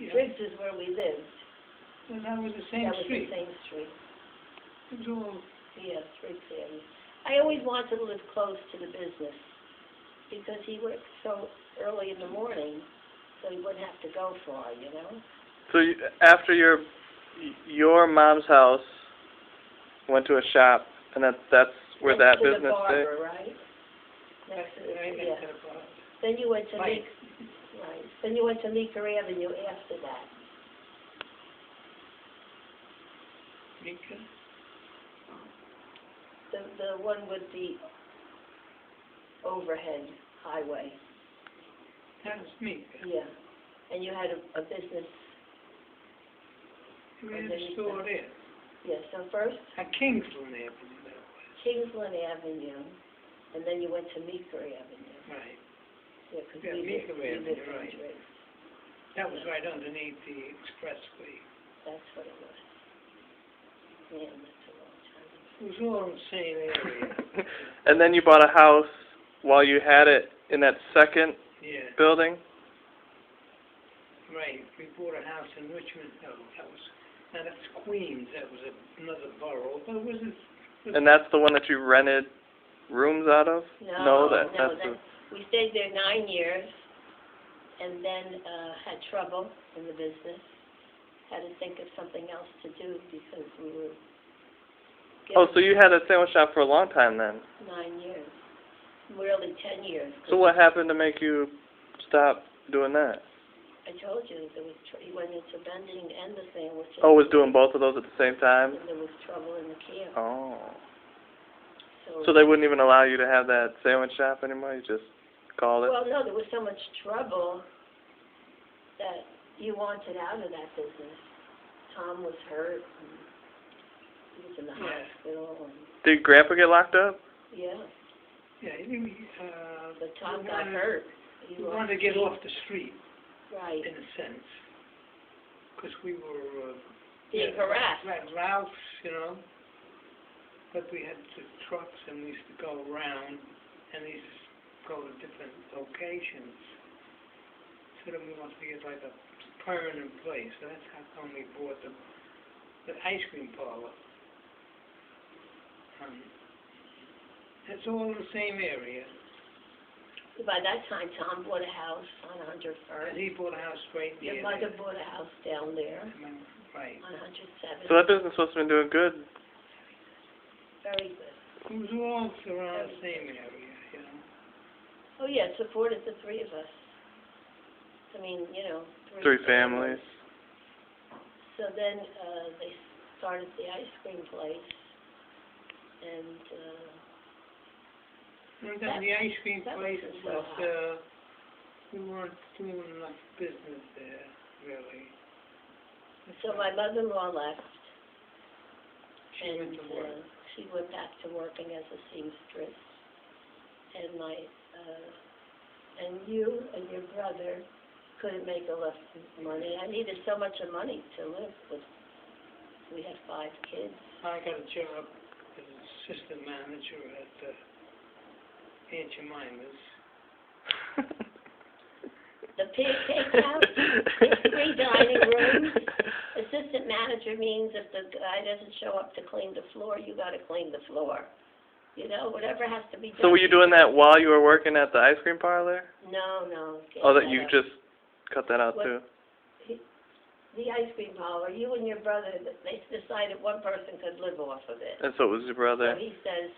Yeah. Briggs is where we lived. And that was the same That was street. the same street. It was all, Yes, Briggs Avenue. I always wanted to live close to the business because he worked so early in the morning, so he wouldn't have to go far, you know? So you, after your mom's house, went to a shop, and that's where that Next to business the barber, stayed? right? Next to the, right yeah. into the bar. Then you went to Right. Right. Then you went to Meeker Avenue after that. Meeker? The one with the overhead highway. That was Meeker. Yeah. And you had a business. We had a store there. Yeah, so first At Kingsland Avenue, that was. Kingsland Avenue, and then you went to Meeker Avenue. Right. Yeah, 'cause Yeah, we Meeker lived Avenue, in right. Driggs. That was right underneath the expressway. That's what it was. Yeah, that's a long time ago. It was all in the same area. And then you bought a house while you had it in that second Yeah, building? right. We bought a house in Richmond Hill. Now that's Queens. That was another borough. But it wasn't. And that's the one that you rented rooms out of? No, that's we stayed there 9 years, and then had trouble in the business. Had to think of something else to do because we were Oh, so you had a sandwich shop for a long time then? 9 years, really 10 years. So what happened to make you stop doing that? I told you there was he went into vending and the sandwiches. Oh, was doing both of those at the same time? And there was trouble in the camp. Oh. So, So they wouldn't even allow you to have that sandwich shop anymore? You just called it? well, no, there was so much trouble that you wanted out of that business. Tom was hurt. And he was in the Yeah. hospital. And, Did Grandpa get locked up? yeah, Yeah, but Tom got hurt. We wanted to get off the street, Right. in a sense. Because we were... Being harassed. Right, routes, you know. But we had the trucks and we used to go around and we used to go to different locations. So then we wanted to get like a permanent place. So that's how come we bought the ice cream parlor. It's all in the same area. By that time, Tom bought a house on And 101st. he bought a house right near Your mother there. bought a house down there Right. on 107th. So that business must have been doing good. Very good. It was all around the same area, you know. Oh, yeah, it supported the three of us. I mean, you know, Three families. So then they started the ice cream place, and And then the ice cream that place wasn't so was, we weren't doing enough business there, really. so my mother-in-law left, She went and to work. she went back to working as a seamstress. And and you and your brother couldn't make enough money. I needed so much of money to live with. We had 5 kids. I got a job as assistant manager at Aunt Jemima's. The Pancake House, it's 3 dining rooms. Assistant manager means if the guy doesn't show up to clean the floor, you got to clean the floor. You know, whatever has to be done. So were you doing that while you were working at the ice cream parlor? No. Oh, that you up. just cut that out What- too? The ice cream parlor, you and your brother, they decided one person could live off of it. And so it was your So brother. he says,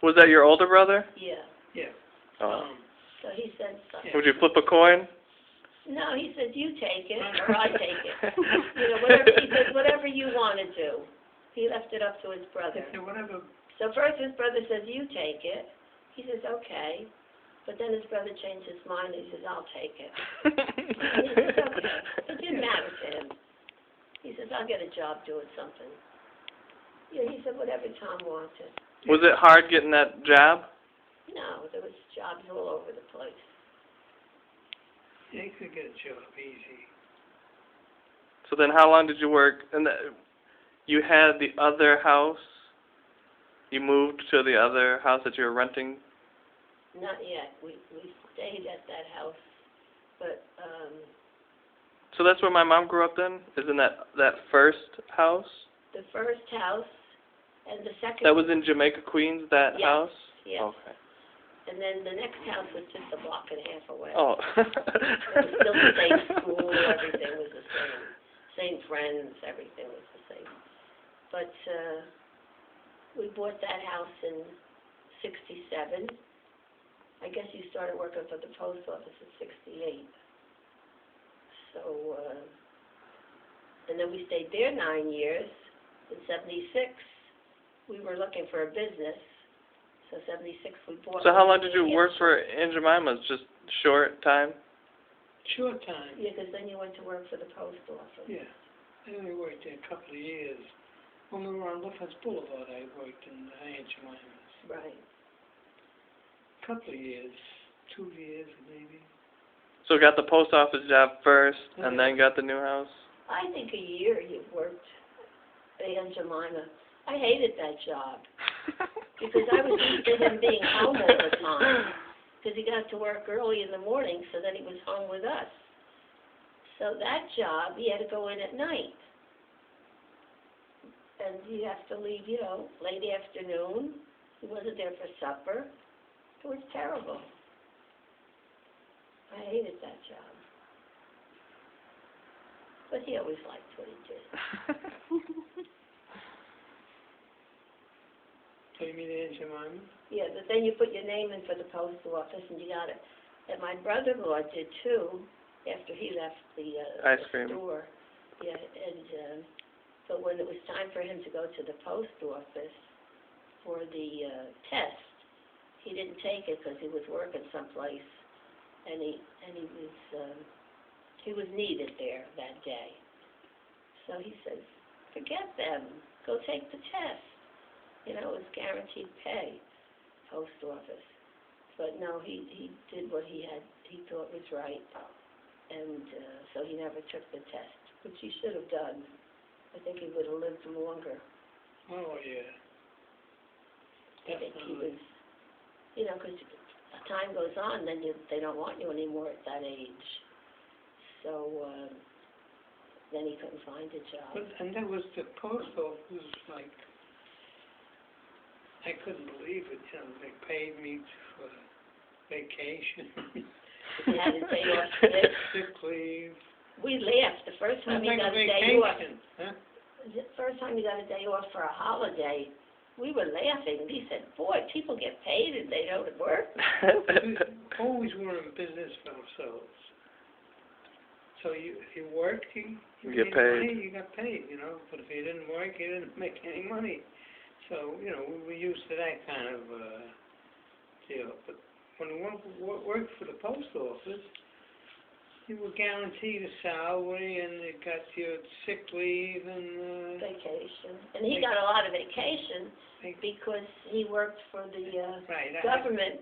Was that your older brother? yeah. Yeah. Oh. So he said, Would you flip a coin? no, he said, you take it, or I take it. You know, whatever, he said, whatever you want to do. He left it up to his brother. So whatever, So first his brother says, you take it. He says, okay. But then his brother changed his mind. He says, I'll take it. He says, okay. It didn't matter to him. He says, I'll get a job doing something. Yeah, he said, whatever Tom wanted. Was it hard getting that job? No, there was jobs all over the place. you could get a job easy. So then how long did you work? And you had the other house? You moved to the other house that you were renting? Not yet. We stayed at that house, but So that's where my mom grew up then? Is in that first house? The first house and the second. That was in Jamaica, Queens, that Yes, house? yes. Okay. And then the next house was just a block and a half away. Oh. It was still the same school, everything was the same. Same friends, everything was the same. But we bought that house in '67. I guess you started working for the post office in '68. So, and then we stayed there 9 years. In '76, we were looking for a business. So '76 we bought. So how long did you work for Aunt Jemima's? Just short time? Short time. Yeah, because then you went to work for the post office. Yeah. I only worked there a couple of years. When we were on Lufas Boulevard, I worked in Aunt Jemima's. Right. Couple of years, 2 years maybe. So got the post office job first, and then got the new house? I think a year you worked at Aunt Jemima. I hated that job because I was used to him being home all the time because he got to work early in the morning, so then he was home with us. So that job, he had to go in at night. And you have to leave, late afternoon. He wasn't there for supper. It was terrible. I hated that job. But he always liked what he did. So you mean Aunt Jemima? Yeah, but then you put your name in for the post office and you got it. And my brother-in-law did too, after he left the Ice cream. store. Yeah, and but when it was time for him to go to the post office for the test, he didn't take it because he was working someplace, and he was needed there that day. So he says, "Forget them. Go take the test." It was guaranteed pay, post office. But no, he did what he thought was right, and so he never took the test, which he should have done. I think he would have lived longer. Oh, yeah. I think he was, because as time goes on, then they don't want you anymore at that age. So then he couldn't find a job. And that was the post office, like, I couldn't believe it, they paid me for vacation. You had a day off sick. Sick leave. We laughed the first time Sounds he like got a a day off. vacation, huh? The first time he got a day off for a holiday, we were laughing. He said, "Boy, people get paid and they don't work." We always were in business for ourselves. So if you worked, you get made paid. money, you got paid, But if you didn't work, you didn't make any money. So, we were used to that kind of deal. But when you worked for the post office, you were guaranteed a salary, and you got your sick leave and Vacation. And he got a lot of vacation because he worked for the government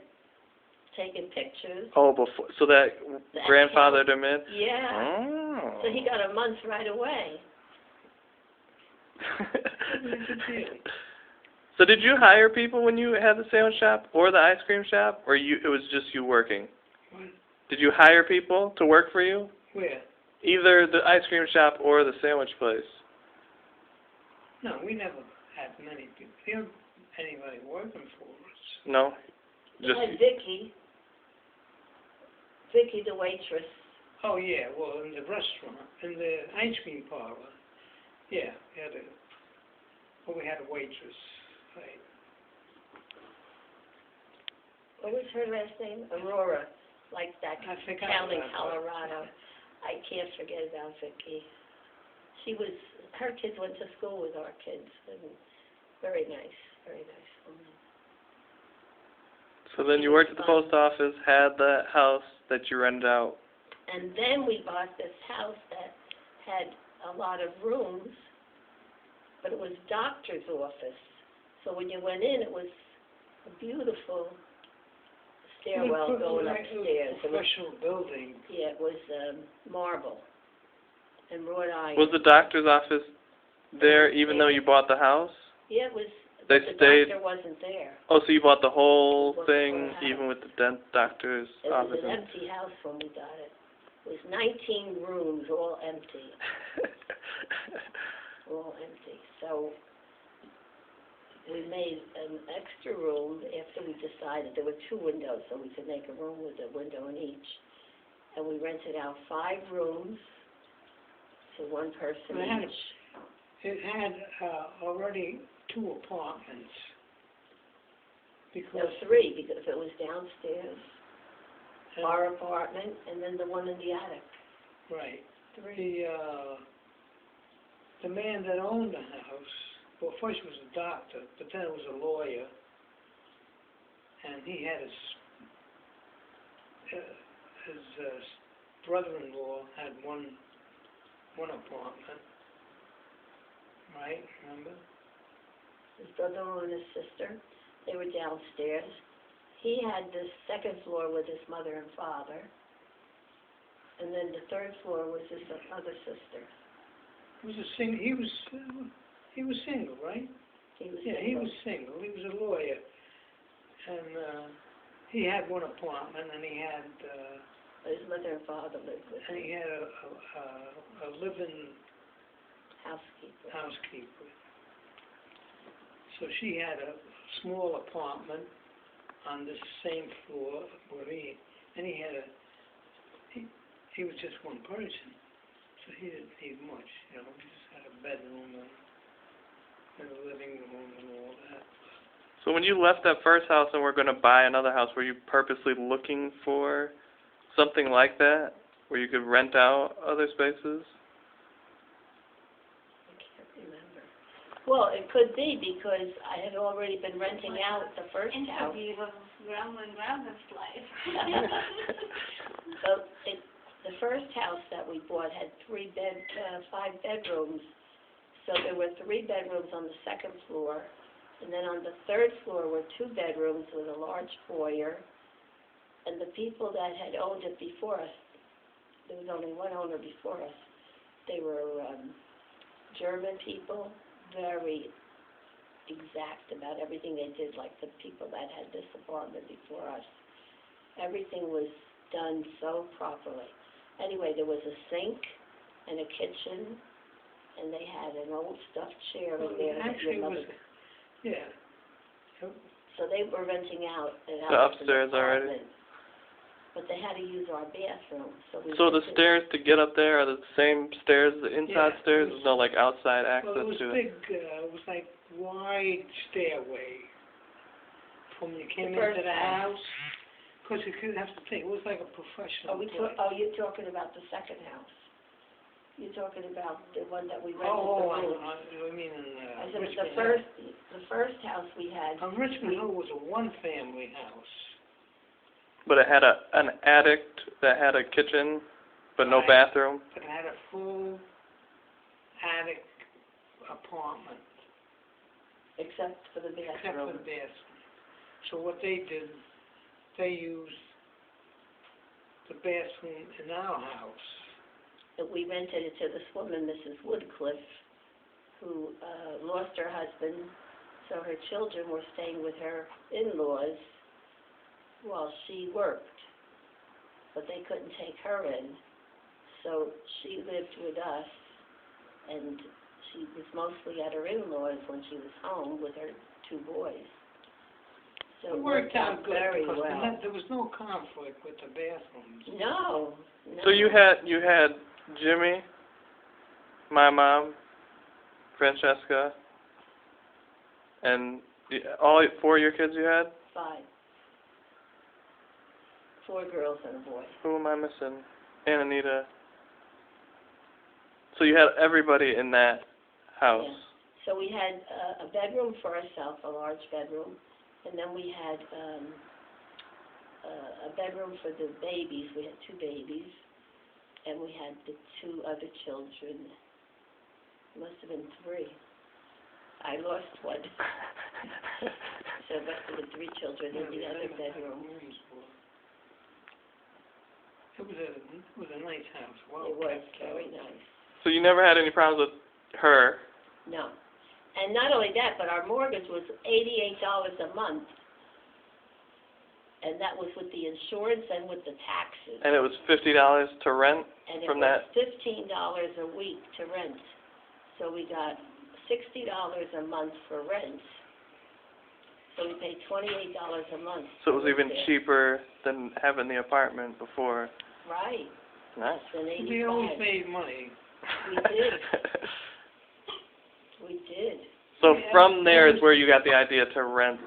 taking pictures. Oh, so that grandfathered him in? Yeah. Oh. So he got a month right away. So did you hire people when you had the sandwich shop or the ice cream shop, or it was just you working? What? Did you hire people to work for you? Where? Either the ice cream shop or the sandwich place. No, we never had many people. We didn't have anybody working for us. No? We had Vicky the waitress. Oh, yeah, well, in the restaurant, in the ice cream parlor, yeah, we had a waitress, right? What was her last name? Aurora, like that I forgot town in about that. Colorado. I can't forget about Vicky. Her kids went to school with our kids, and very nice woman. So then you worked at the post office, had that house that you rented out. And then we bought this house that had a lot of rooms, but it was doctor's office. So when you went in, it was a beautiful stairwell going upstairs. It was a professional building. Yeah, it was marble and wrought iron. Was the doctor's office there even though you bought the house? Yeah, it was. They but the stayed. doctor wasn't there. Oh, so you bought the whole Bought the thing, whole house. even with the doctor's It office? was an empty house when we got it. was 19 rooms, all empty. All empty. So we made an extra room after we decided there were 2 windows, so we could make a room with a window in each. And we rented out 5 rooms to one person Well, it had- each. It had already 2 apartments. No, Because, 3, because it was downstairs, uh, our apartment, and then the one in the attic. right, 3. the man that owned the house, well, first he was a doctor, but then it was a lawyer, and he had his brother-in-law had one apartment, right, remember? His brother-in-law and his sister, they were downstairs. He had the 2nd floor with his mother and father, and then the 3rd floor was his other sister. He was he was single, right? He was Yeah, he single. was single, he was a lawyer, and he had one apartment, and he had His mother and father lived with and him, he had a living housekeeper. housekeeper. So she had a small apartment on the same floor where he had he was just one person, so he didn't need much, he just had a bedroom and a living room and all that. So when you left that first house and were going to buy another house, were you purposely looking for something like that, where you could rent out other spaces? I can't remember. Well, it could be because I had already been renting out the first house. Interview of Grandma and Grandma's life. So the first house that we bought had 5 bedrooms. So there were 3 bedrooms on the 2nd floor, and then on the 3rd floor were 2 bedrooms with a large foyer. And the people that had owned it before us, there was only one owner before us. They were German people, very exact about everything they did, like the people that had this apartment before us. Everything was done so properly. Anyway, there was a sink and a kitchen, and they had an old stuffed chair in there that Actually, your it was, mother... yeah, So they were renting out an The house in upstairs already? apartment, but they had to use our bathroom, so we... So the rented- stairs to get up there are the same stairs, the inside Yeah, stairs? it was- There's no, like, outside well, access it was to it? big, it was like wide stairway from you came The first into the house. house, because you couldn't have to think, it was like a professional place. you're talking about the 2nd house. You're talking about the one that we rented Oh, the room. I mean in I said, but Richmond Hill. the first house we had, Richmond Hill was a one-family house. But it had an attic that had a kitchen, but no Right. bathroom? But it had a full attic apartment, except for the except for bathroom. the bathroom. So what they did, they used the bathroom in our house. And we rented it to this woman, Mrs. Woodcliffe, who lost her husband, so her children were staying with her in-laws while she worked. But they couldn't take her in, so she lived with us, and she was mostly at her in-laws when she was home with her 2 boys. So It worked out good very because well. there was no conflict with the bathrooms. No. So you had Jimmy, my mom, Francesca, and all 4 of your kids you had? 5. 4 girls and a boy. Who am I missing? And Anita. So you had everybody in that house? Yeah. So we had a bedroom for ourselves, a large bedroom, and then we had a bedroom for the babies. We had 2 babies, and we had the 2 other children. Must have been 3. I lost one. So it must have been 3 children in the other bedroom. It was a nice house, well It was kept. very nice. So you never had any problems with her? No. And not only that, but our mortgage was $88 a month. and that was with the insurance and with the taxes. And it was $50 to rent And it from was that? $15 a week to rent. So we got $60 a month for rent. So we paid $28 a month. So it was to live even there. cheaper than having the apartment before. Right, Nice. than We always 85. made money. We did. We did. So from there is where you got the idea to rent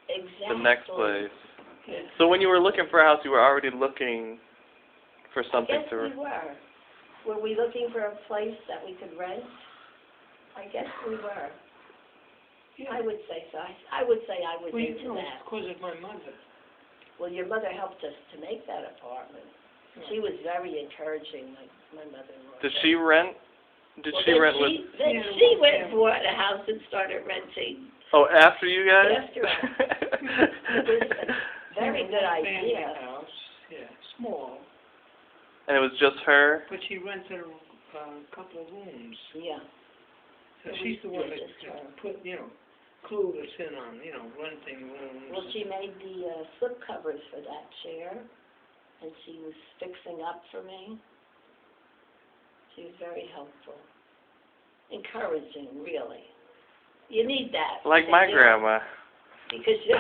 Exactly. the next place. Yeah. So when you were looking for a house, you were already looking for something I guess to we rent. were. Were we looking for a place that we could rent? I guess we were. I would say so. I would say I was Well, you into know, that. because of my mother. Well, your mother helped us to make that apartment. She was very encouraging, my mother-in-law. Did she rent? Did Well, she then rent with? Then Yeah, she well, went yeah. and bought a house and started renting. Oh, after you guys? After us. It was a very good Family idea. house, yeah, small, And it was just her? but she rented a couple of rooms. Yeah. So So she's the we one did that this for her. put, clued us in on, renting rooms. Well, she made the slip covers for that chair, and she was fixing up for me. She was very helpful. Encouraging, really. You need that. Like because my you- grandma. Because you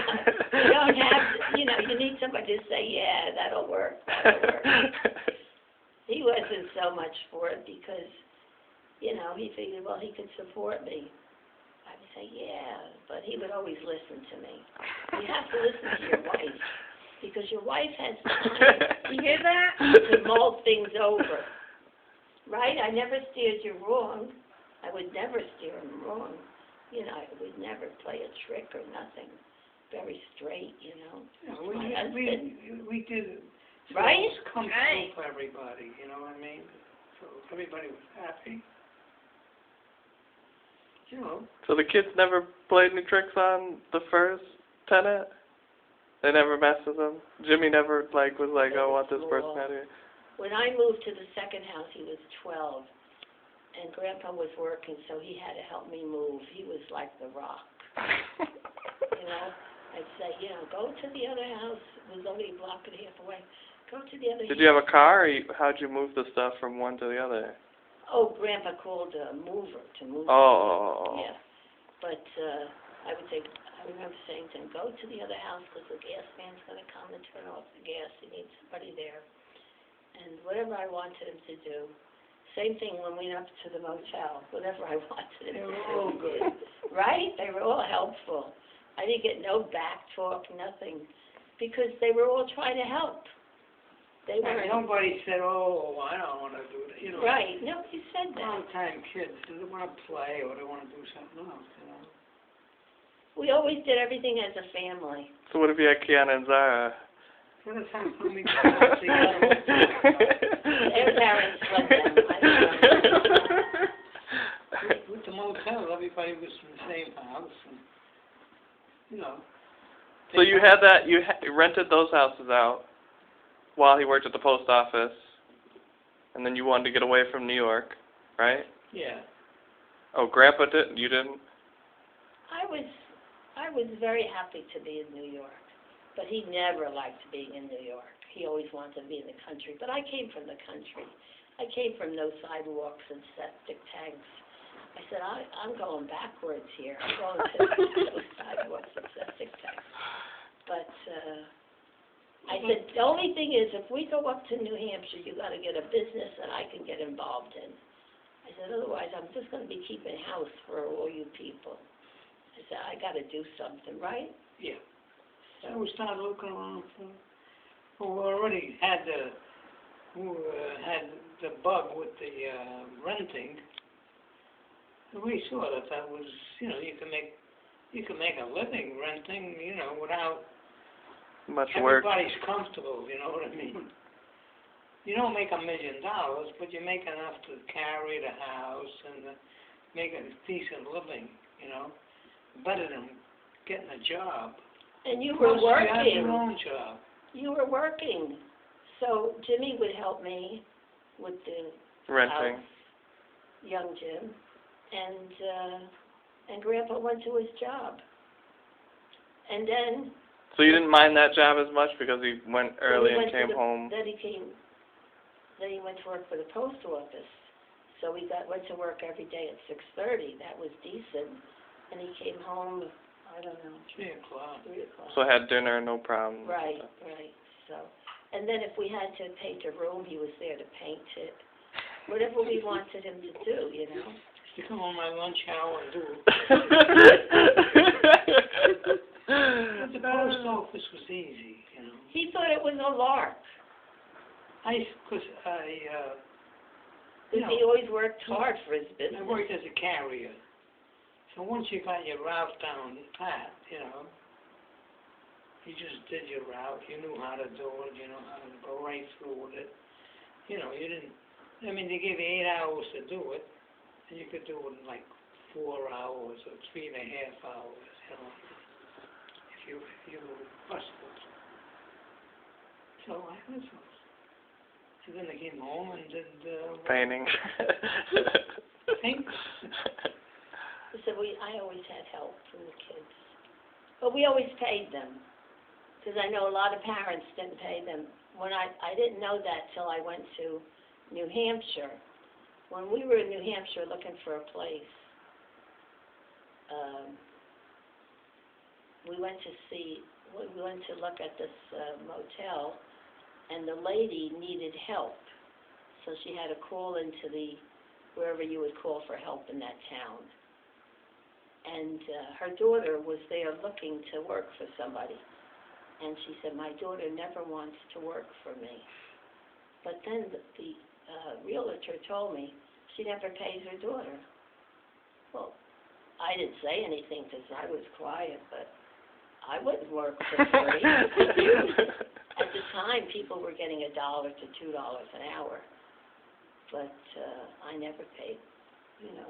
don't have, you need somebody to say, yeah, that'll work, that'll work. He wasn't so much for it because, he figured, well, he could support me. I would say, yeah, but he would always listen to me. You have to listen to your wife, because your wife has time, you hear that? To mull things over. Right? I never steered you wrong. I would never steer him wrong. I would never play a trick or nothing. Very straight, Yeah, My husband. we did it. So Right? It was comfortable Right. for everybody, you know what I mean? So everybody was happy. So the kids never played any tricks on the first tenant? They never messed with them? Jimmy never, was like, oh, I want this person out here? When I moved to the second house, he was 12, and Grandpa was working, so he had to help me move. He was like the rock, I'd say, go to the other house. It was only a block and a half away. Go to the other house. Did you have a car, or how'd you move the stuff from one to the other? Oh, Grandpa called a mover to move. Oh. Yeah, but I remember saying to him, go to the other house because the gas man's going to come and turn off the gas. He needs somebody there. And whatever I wanted him to do. Same thing when we went up to the motel. Whatever I wanted him They to were do. all good. Right? They were all helpful. I didn't get no back talk, nothing, because they were all trying to help. They were Nobody said, oh, I don't want to do that, right. Nobody said that. Long-time kids, they want to play or they want to do something else, We always did everything as a family. So what if you had Kiana and Zara? So that's how come we got out together. Their parents let them. I don't know. With the motel, everybody was in the same house, and, So you had that, you rented those houses out while he worked at the post office, and then you wanted to get away from New York, right? Yeah. Oh, Grandpa didn't? You didn't? I was very happy to be in New York, but he never liked being in New York. He always wanted to be in the country, but I came from the country. I came from no sidewalks and septic tanks. I said, I'm going backwards here. I'm going to no sidewalks and septic tanks. But I said, the only thing is, if we go up to New Hampshire, you got to get a business that I can get involved in. I said, otherwise, I'm just going to be keeping house for all you people. I said, I got to do something, right? Yeah. So we started looking around for, we already had the bug with the renting. And we saw that was, you can make a living renting, without Much work. everybody's comfortable, you know what I mean? You don't make $1 million, but you make enough to carry the house and make a decent living, better than getting a job. And you were Plus, you have your working. own job. You were working. So Jimmy would help me with the Renting. house, young Jim, and Grandpa went to his job. And then So you didn't mind that job as much because he went early and came home? Then he went to work for the post office. So we went to work every day at 6:30. That was decent. And he came home, I don't know, 3 o'clock. 3 o'clock. So had dinner, no problem. Right. So, and then if we had to paint a room, he was there to paint it. Whatever we wanted him to do, you know. To come on my lunch hour and do it. But the post office was easy, you know. He thought it was a lark. Because Because he always worked hard for his I business. worked as a carrier. So once you got your route down pat, you know, you just did your route, you knew how to do it, you know how to go right through with it. You know, you didn't, I mean, they gave you 8 hours to do it, and you could do it in like 4 hours or 3.5 hours, you know, if you hustled. So I was, and then I came home and did, Painting. paint. So I always had help from the kids. But we always paid them. Because I know a lot of parents didn't pay them. When I didn't know that till I went to New Hampshire. When we were in New Hampshire looking for a place, we went to look at this motel, and the lady needed help. So she had to call into wherever you would call for help in that town. And her daughter was there looking to work for somebody. And she said, my daughter never wants to work for me. But then the realtor told me she never pays her daughter. Well, I didn't say anything because I was quiet, but I wouldn't work for free. At the time, people were getting $1 to $2 an hour. But I never paid,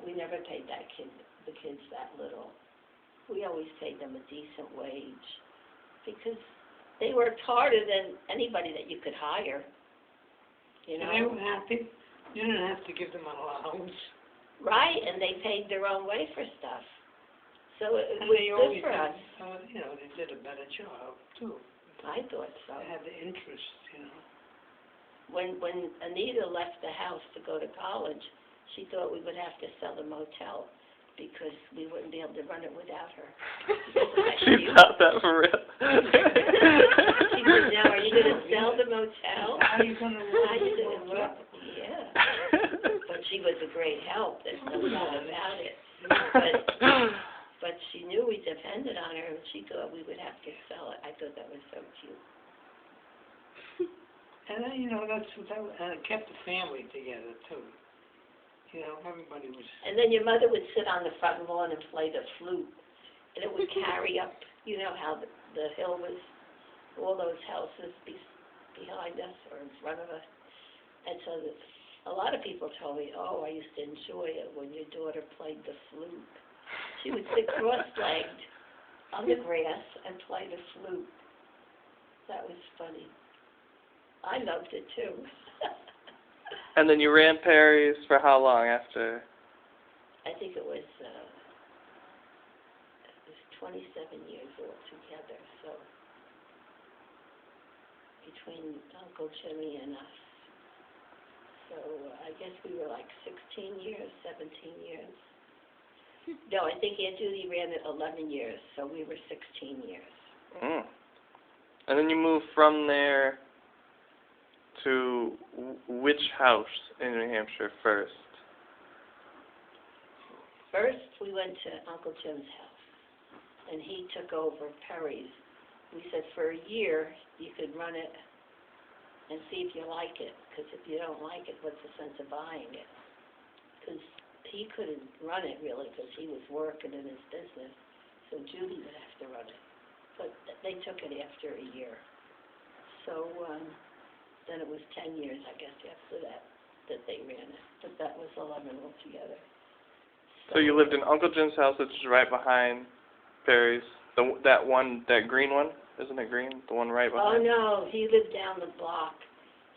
we never paid the kids that little. We always paid them a decent wage because they worked harder than anybody that you could hire. You know? And they were happy. You didn't have to give them an allowance. Right, and they paid their own way for stuff. So it And was they good always for had, us. they did a better job, too. I thought so. They had the interest, you know. When Anita left the house to go to college, she thought we would have to sell the motel because we wouldn't be able to run it without her. She thought that for real. She said, now are you going to sell the motel? How are you going to How are you going to work? Yeah. But she was a great help. There's no doubt about it. But she knew we depended on her, and she thought we would have to sell it. I thought that was so cute. And then, and it kept the family together, too. Everybody was... And then your mother would sit on the front lawn and play the flute, and it would carry up, how the hill was, all those houses behind us or in front of us. And so a lot of people told me, oh, I used to enjoy it when your daughter played the flute. She would sit cross-legged on the grass and play the flute. That was funny. I loved it, too. And then you ran Perry's for how long after? I think it was 27 years altogether, so between Uncle Jimmy and us. So I guess we were like 16 years, 17 years. No, I think Aunt Judy ran it 11 years, so we were 16 years. Mm. And then you moved from there to which house in New Hampshire first? First, we went to Uncle Jim's house, and he took over Perry's. We said for a year you could run it and see if you like it, because if you don't like it, what's the sense of buying it? Because he couldn't run it really, because he was working in his business, so Judy would have to run it. But they took it after a year. So then it was 10 years, I guess, after that they ran it. But that was 11 altogether. So you lived in Uncle Jim's house, which is right behind Perry's. That green one, isn't it green? The one right Oh, behind. no, he lived down the block.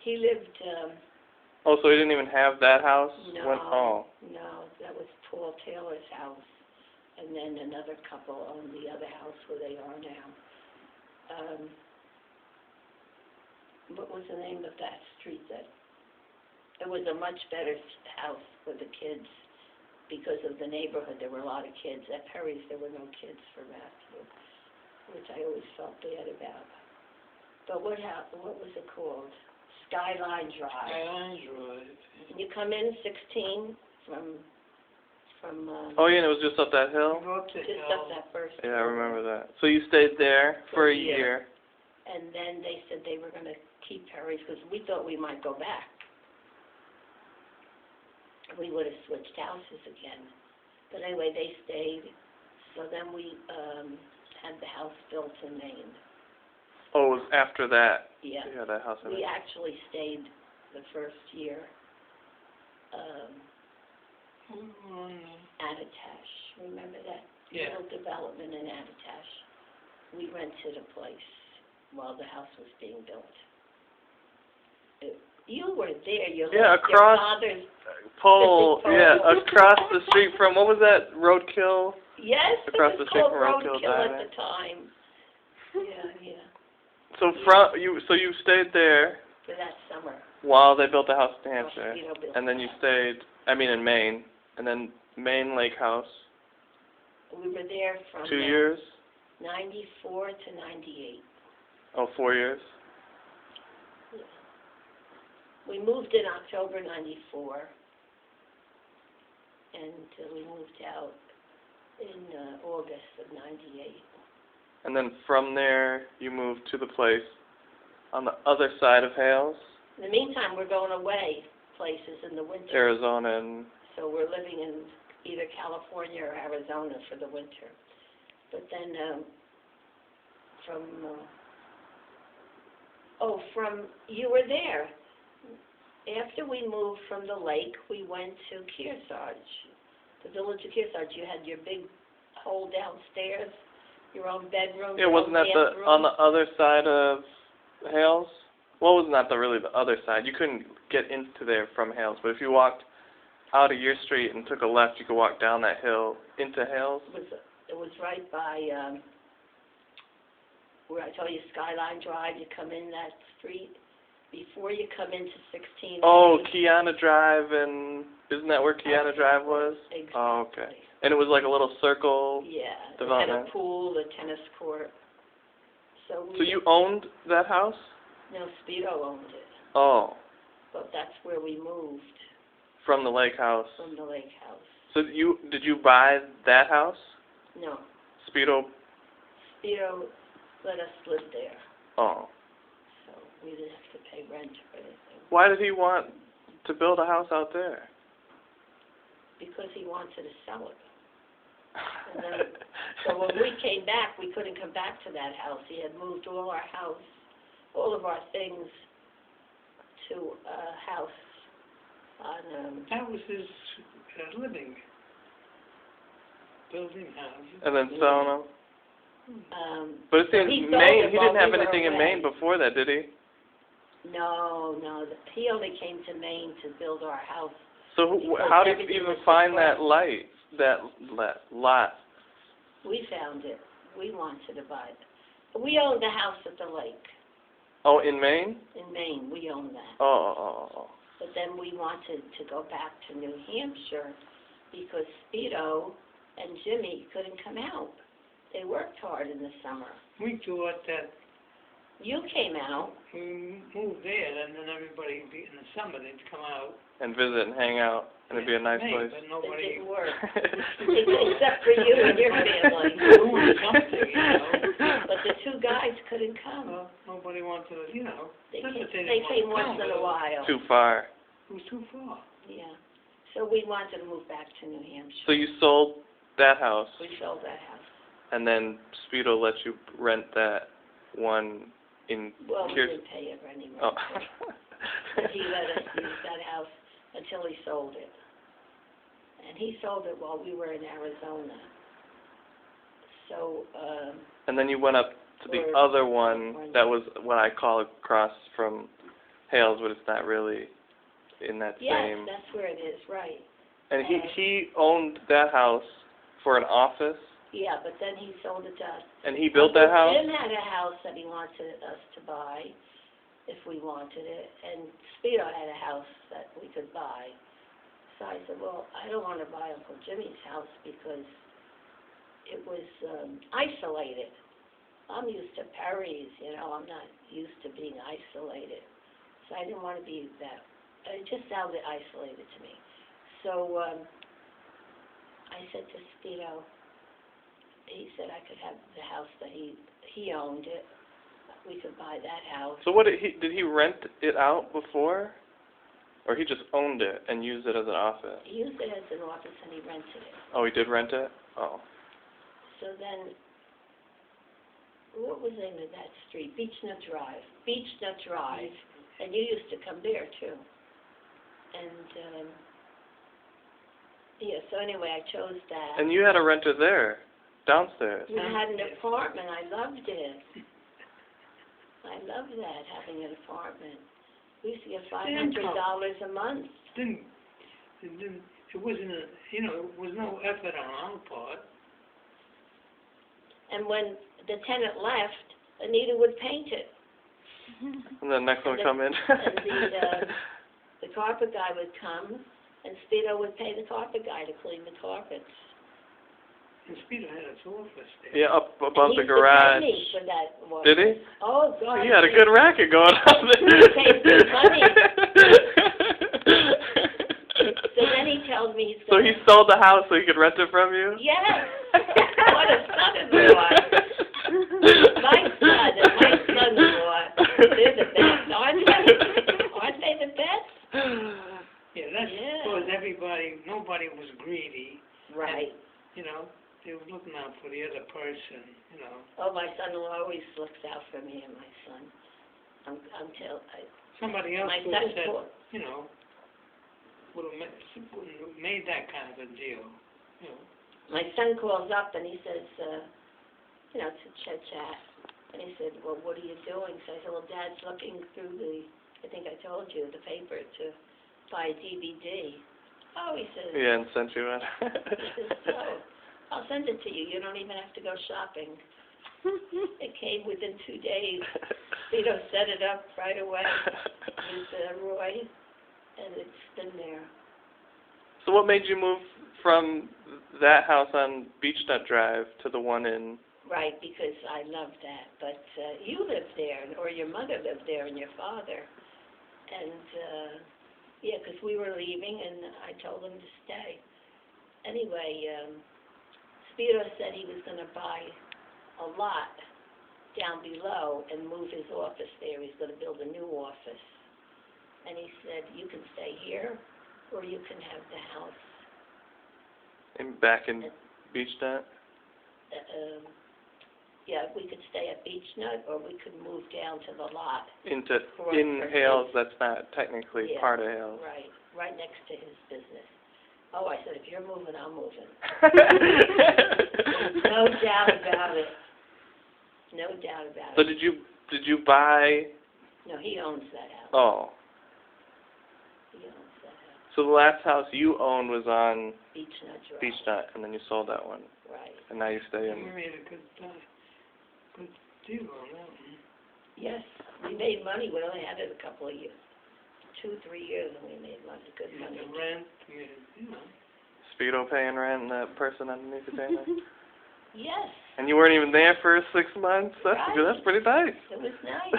He lived, Oh, so he didn't even have that house? no, that was Paul Taylor's house. And then another couple owned the other house where they are now. what was the name of that street that, it was a much better house for the kids because of the neighborhood. There were a lot of kids. At Perry's, there were no kids for Matthew, which I always felt bad about. But what was it called? Skyline Drive. Skyline Drive. And you come in 16 from Oh, yeah, and it was just up that hill? You go up the just hill. up that first. Yeah, I remember that. So you stayed there for a year. year. And then they said they were going to keep Perry's because we thought we might go back. We would have switched houses again. But anyway, they stayed. So then we had the house built in Maine. Oh, it was after that. Yeah. Yeah, that house. We actually stayed the first year Attitash. Remember that Yeah. little development in Attitash? We rented a place while the house was being built. You were there. Your across father's. Pole, Pole. yeah, across the street from, what was that, Roadkill? Yes, Across it the was street called from Roadkill Roadkill at Diner. the time. Yeah, So you stayed there for that summer. while they built the house in New Well, Hampshire, you know, built and then the you house. stayed, in Maine, and then Maine Lake House, We were there from 2 years? 94 to 98. Oh, 4 years? Yeah. We moved in October 94, and we moved out in August of 98. And then from there, you moved to the place on the other side of Hales, In the meantime, we're going away places in the winter. Arizona, and So we're living in either California or Arizona for the winter. But then you were there. After we moved from the lake, we went to Kearsarge, the village of Kearsarge. You had your big hole downstairs, your own bedroom, yeah, your wasn't own that bathroom. on the other side of Hales? Well, it was not really the other side. You couldn't get into there from Hales, but if you walked out of your street and took a left, you could walk down that hill into Hales. It was right by where I told you Skyline Drive. You come in that street before you come into 16. Oh, Kiana Drive, and isn't that where Kiana Drive was? Exactly. Oh, okay. And it was like a little circle. Yeah. It had Development. a pool, a tennis court. So You owned that house? No, Speedo owned it, Oh, but that's where we moved from the lake house. from the lake house. So did you buy that house? No, Speedo? Speedo let us live there, Oh. so we didn't have to pay rent or anything, Why did he want to build a house out there? because he wanted to sell it. And then, so when we came back, we couldn't come back to that house. He had moved all of our things to a house on, That was his living. Building houses. And then selling them? But it so seems he sold Maine, it he while didn't have we were anything in away. Maine before that, did he? No, he only came to Maine to build our house. So Because how did you everything even was find suppressed. that lot? We found it. We wanted to buy it. We owned the house at the lake Oh, in Maine? in Maine. We owned that. Oh. But then we wanted to go back to New Hampshire because Speedo and Jimmy couldn't come out. They worked hard in the summer. We thought that You came out. we moved there, and then everybody, in the summer, they'd come out. And visit and hang out, and it'd be a nice Hey, place. But It nobody, didn't work. Except for you and your family. doing something, But the two guys couldn't come. Well, nobody wanted to, They not came, that they they didn't came want to once come, in a but while. Too far. it was too far. Yeah. So we wanted to move back to New Hampshire. So you sold that house, We sold that house. and then Speedo let you rent that one in Well, we Kears. didn't pay ever any rent. Oh. But he let us use that house until he sold it. And he sold it while we were in Arizona. So, And then you went up to the Or other one California. that was what I call across from Hales, but it's not really in that yes, same. that's where it is, right. And he owned that house for an office Yeah, but then he sold it to us. And he built that house? Jim had a house that he wanted us to buy, if we wanted it, and Speedo had a house that we could buy. So I said, well, I don't want to buy Uncle Jimmy's house because it was isolated. I'm used to Perry's, you know, I'm not used to being isolated. So I didn't want to be that. It just sounded isolated to me. So I said to Speedo, he said I could have the house that he owned it. We could buy that house. So what did he rent it out before? Or he just owned it and used it as an office? He used it as an office and he rented it. Oh, he did rent it? Oh. So then, what was the name of that street? Beechnut Drive. Beechnut Drive. And you used to come there too. And, yeah, so anyway, I chose that. And you had a renter there, downstairs. We had an apartment. I loved it. I loved that, having an apartment. We used to get $500 a month. It wasn't it was no effort on our part. And when the tenant left, Anita would paint it. And the next one would come in. And the carpet guy would come, and Speedo would pay the carpet guy to clean the carpets. And Speedo had his office there. Yeah, up above the And he garage. used to pay me for that work. Did he? Oh, God. He had a good racket going on there. He paid good money. So then he tells me he's So going he sold the house so he could rent it from you? Yes! What a son-in-law. My son and my son-in-law, they're the best, aren't they? Aren't they the best? Yeah, that's because nobody was greedy. Right. You know, they were looking out for the other person, you know. Oh, my son-in-law always looks out for me and my son. Somebody else My would have son said, called. you know, would have made that kind of a deal, you know. My son calls up and he says, to chit-chat. And he said, well, what are you doing? So I said, well, Dad's looking through I think I told you, the paper to buy a DVD. Oh, he says. Yeah, and sent you in. He says, oh, I'll send it to you. You don't even have to go shopping. It came within 2 days. Speedo set it up right away with Roy, and it's been there. So what made you move from that house on Beechnut Drive to the one in... Right, because I love that. But you lived there, or your mother lived there, and your father. And, yeah, because we were leaving, and I told him to stay. Anyway, Speedo said he was going to buy a lot down below and move his office there. He's going to build a new office. And he said, you can stay here, or you can have the house. Back in Beechnut? Yeah, we could stay at Beechnut, or we could move down to the lot. In For Hales, his- that's not technically Yeah, part of Hales. right next to his business. Oh, I said, if you're moving, I'm moving. No doubt about it. No doubt about So it. did you buy... No, he owns that house. Oh. He owns that house. So the last house you owned was on Beechnut Drive. Beechnut, and then you sold that one. Right. And now you stay And we in... made a good deal on that one. Yes, we made money. We only had it a couple of years. 2-3 years, and we made money, good We had money. the rent, we had, you know. Speedo paying rent and that person underneath the table. Yes, And you weren't even there for 6 months? That's good. That's pretty nice. it was nice.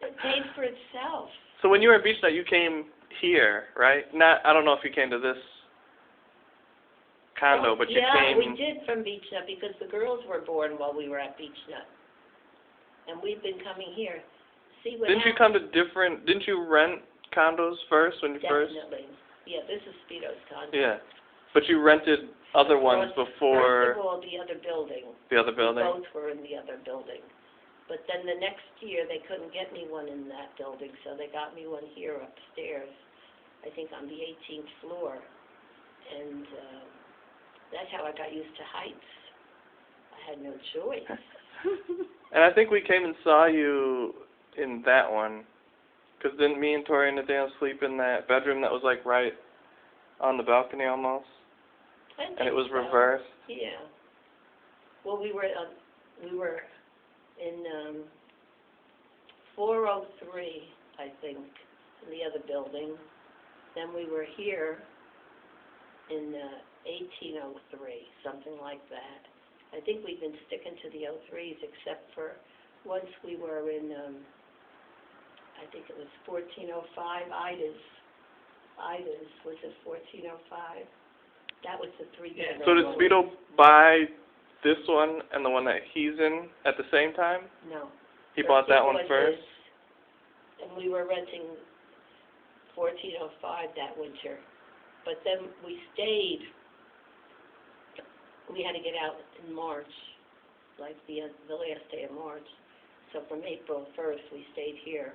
It paid for itself. So when you were in Beechnut, you came here, right? I don't know if you came to this condo, but you came... Yeah, we did from Beechnut because the girls were born while we were at Beechnut. And we've been coming here. See what Didn't you come to different... Didn't you rent condos first when you first... Definitely. Yeah, this is Speedo's condo. Yeah. But you rented other ones First before of all, the other building. the other building? We both were in the other building. But then the next year, they couldn't get me one in that building, so they got me one here upstairs, I think on the 18th floor. And that's how I got used to heights. I had no choice. And I think we came and saw you in that one. Because didn't me and Tori and Nathaniel sleep in that bedroom that was like right on the balcony almost? I think And it was so. reversed? Yeah. Well, we were in 403, I think, in the other building. Then we were here in 1803, something like that. I think we've been sticking to the 03s, except for once we were in, I think it was 1405, Ida's, was it 1405? That was the three-bedroom. So did Speedo buy this one and the one that he's in at the same time? No. He bought that one was first? his, and we were renting 1405 that winter. But then we stayed, we had to get out in March, like the last day of March. So from April 1st, we stayed here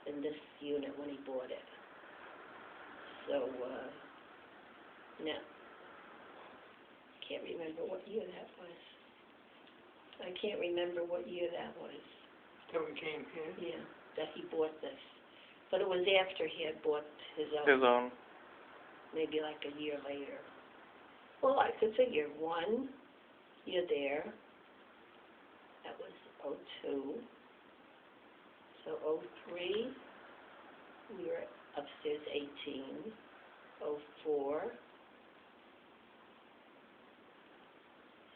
in this unit when he bought it. So, no. Can't remember what year that was. I can't remember what year that was. That we came here. Yeah, that he bought this. But it was after he had bought his own. His own. Maybe like a year later. Well, I could figure 1 year there. That was 02. So 03, we were upstairs 18. 04.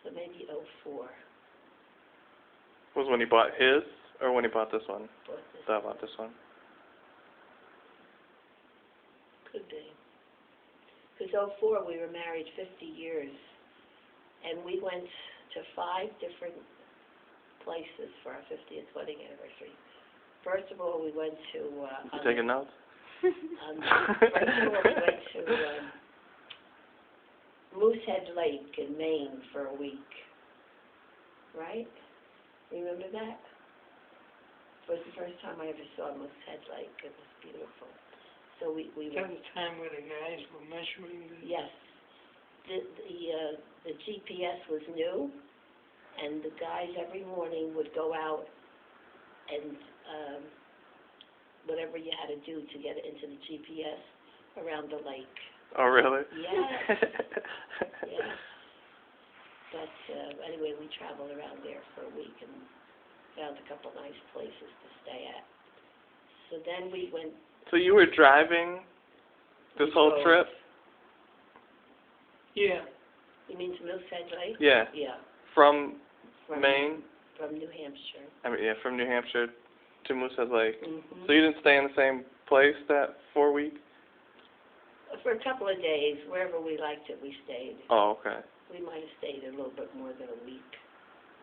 So maybe 04. Was when he bought his, or when he bought this one? Bought this. That bought this one. Could be. Because 04, we were married 50 years, and we went to 5 different places for our 50th wedding anniversary. First of all, we went to... You taking notes? First of all, we went to Moosehead Lake in Maine for a week. Right? Remember that? It was the first time I ever saw Moosehead Lake. It was beautiful. So we Is that the time where the guys were measuring the... Yes. The GPS was new, and the guys every morning would go out and whatever you had to do to get it into the GPS around the lake. Oh, really? Yes. Yes. But anyway, we traveled around there for a week and found a couple nice places to stay at. So then we went... So you were driving this whole drove. trip? Yeah. You mean to Moosehead Lake? Yeah. Yeah. From From Maine? From New Hampshire. I mean, yeah, from New Hampshire to Moosehead Lake. Mm-hmm. So you didn't stay in the same place that 4 week? For a couple of days, wherever we liked it, we stayed. Oh, okay. We might have stayed a little bit more than a week,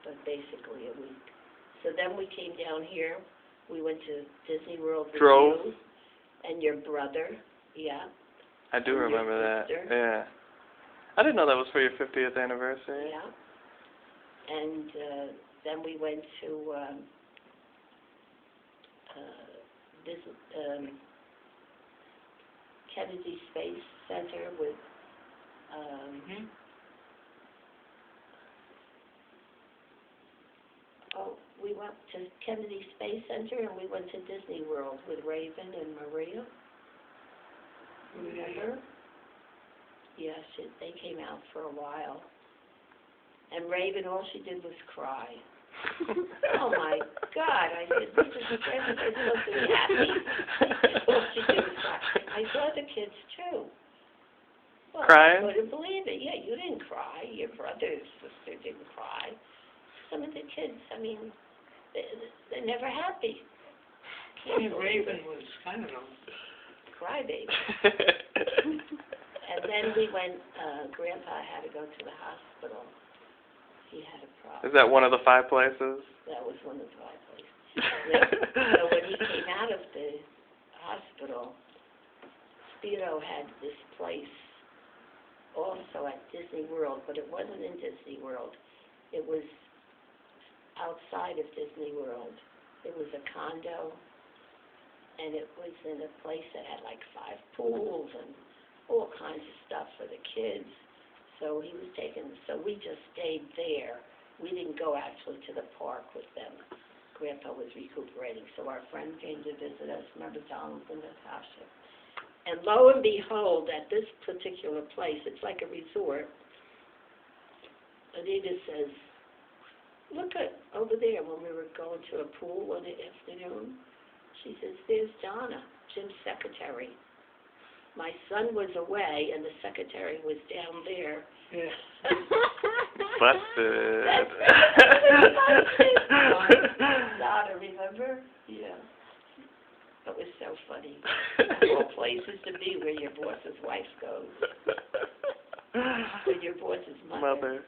but basically a week. So then we came down here. We went to Disney World with Drove. you and your brother. Yeah. I do And your remember that. sister. Yeah. I didn't know that was for your 50th anniversary. Yeah. And then we went to Kennedy Space Center with we went to Kennedy Space Center and we went to Disney World with Raven and Maria. Remember? Yes, they came out for a while. And Raven, all she did was cry. Oh my God! I said, this is everybody's supposed to be happy. All she did was cry. I saw the kids too. Well, Crying? I couldn't believe it. Yeah, you didn't cry. Your brother's sister didn't cry. Some of the kids, I mean, they're never happy. Yeah, Raven was kind of a Crybaby. And then we went, Grandpa had to go to the hospital. He had a problem. Is that one of the 5 places? That was one of the 5 places. So when he came out of the hospital, Speedo had this place also at Disney World, but it wasn't in Disney World. It was outside of Disney World. It was a condo, and it was in a place that had like 5 pools and all kinds of stuff for the kids. So he was so we just stayed there. We didn't go actually to the park with them. Grandpa was recuperating, so our friend came to visit us. Remember Donald and Natasha? And lo and behold, at this particular place, it's like a resort. Anita says, look at over there when we were going to a pool one afternoon. She says, there's Donna, Jim's secretary. My son was away and the secretary was down there. Yeah. Busted. Donna, remember? Yeah. That was so funny. All places to be where your boss's wife goes. With your boss's mother.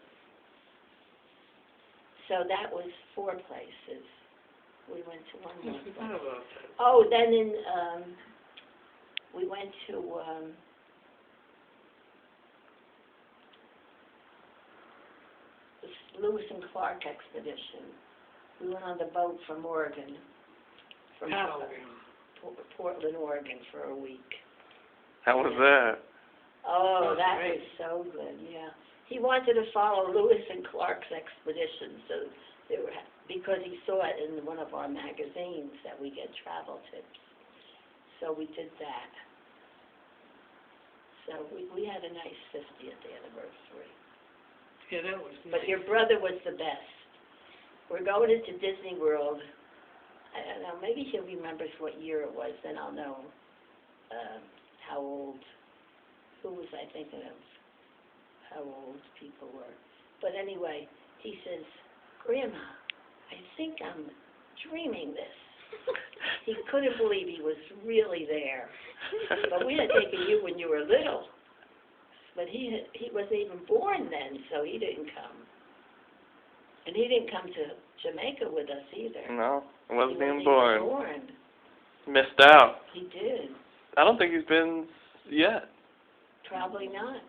So that was 4 places. We went to one more I place. forgot about that. Oh, then we went to the Lewis and Clark expedition. We went on the boat from Oregon, from Paddling. Portland, Oregon, for a week. How was that? Oh, That's that great. was so good, yeah. He wanted to follow Lewis and Clark's expedition, so they were, because he saw it in one of our magazines that we get travel tips. So we did that. So we had a nice 50th anniversary. Yeah, that was nice. But your brother was the best. We're going into Disney World. I don't know, maybe he remembers what year it was, then I'll know how old, who was I thinking of, how old people were. But anyway, he says, Grandma, I think I'm dreaming this. He couldn't believe he was really there. But we had taken you when you were little. But he wasn't even born then, so he didn't come. And he didn't come to Jamaica with us either. No, He wasn't even even born. born. Missed out. He did. I don't think he's been yet. Probably not.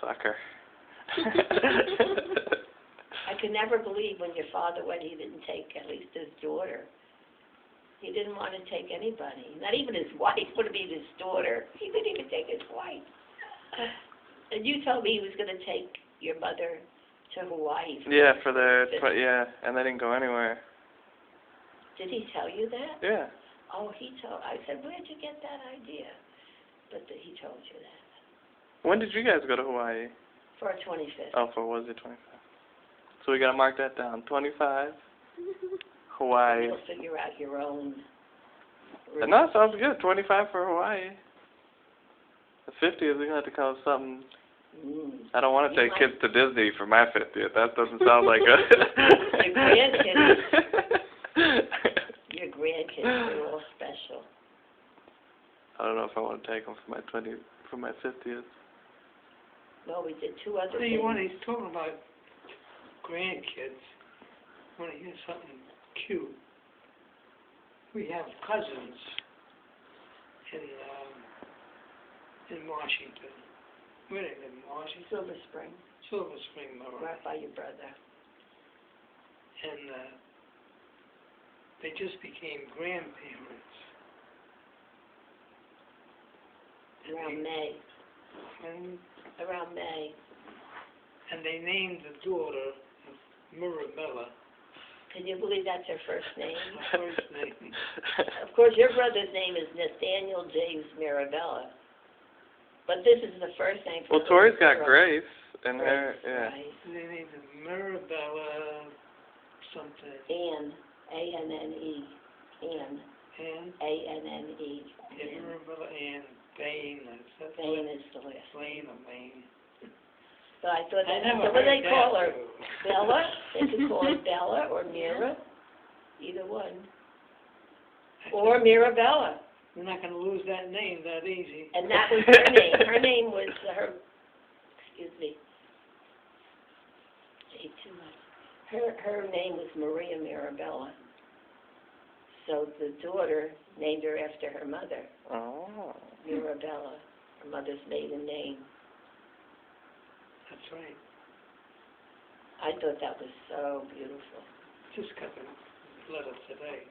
Sucker. I could never believe when your father went, he didn't take at least his daughter. He didn't want to take anybody, not even his wife, would have been his daughter. He didn't even take his wife. And you told me he was going to take your mother to Hawaii. Yeah, for their, yeah, and they didn't go anywhere. Did he tell you that? Yeah. Oh, I said, where'd you get that idea? But he told you that. When did you guys go to Hawaii? For our 25th. Oh, for was it 25? So we gotta mark that down. 25. Hawaii. You'll figure out your own. No, sounds good. 25 for Hawaii. The 50th, we're gonna have to call it something. I don't want to take kids to Disney for my 50th. That doesn't sound like a. Your grandkids. Your grandkids are all special. I don't know if I want to take them for my 50th. Well, we did 2 other Tell things. you what, he's talking about grandkids. I want to hear something cute. We have cousins in Washington. Where do they live in Washington? Silver Spring, Silver Spring, Maryland. right by your brother. And they just became grandparents. Around May. And Around May. they named the daughter Mirabella, Can you believe that's her first name? her first name. Of course, your brother's name is Nathaniel James Mirabella. But this is the first name for Well, Tori's got Grace. Grace in her. Yeah. Right. And they named her Mirabella something. Anne, A-N-N-E. Anne, Ann? A-N-N-E. Yeah, Mirabella Ann Bain. That's Bain is the last. Lane or Maine. So I thought I that, never so what do heard they call that, her? though. Bella? They could call her Bella or Mira. Either one. Or Mirabella. We're not going to lose that name that easy. And that was her name. Her name was excuse me. Ate too much. Her name was Maria Mirabella. So the daughter named her after her mother, Oh. Mirabella, her mother's maiden name. That's right. I thought that was so beautiful. Just got the letter today.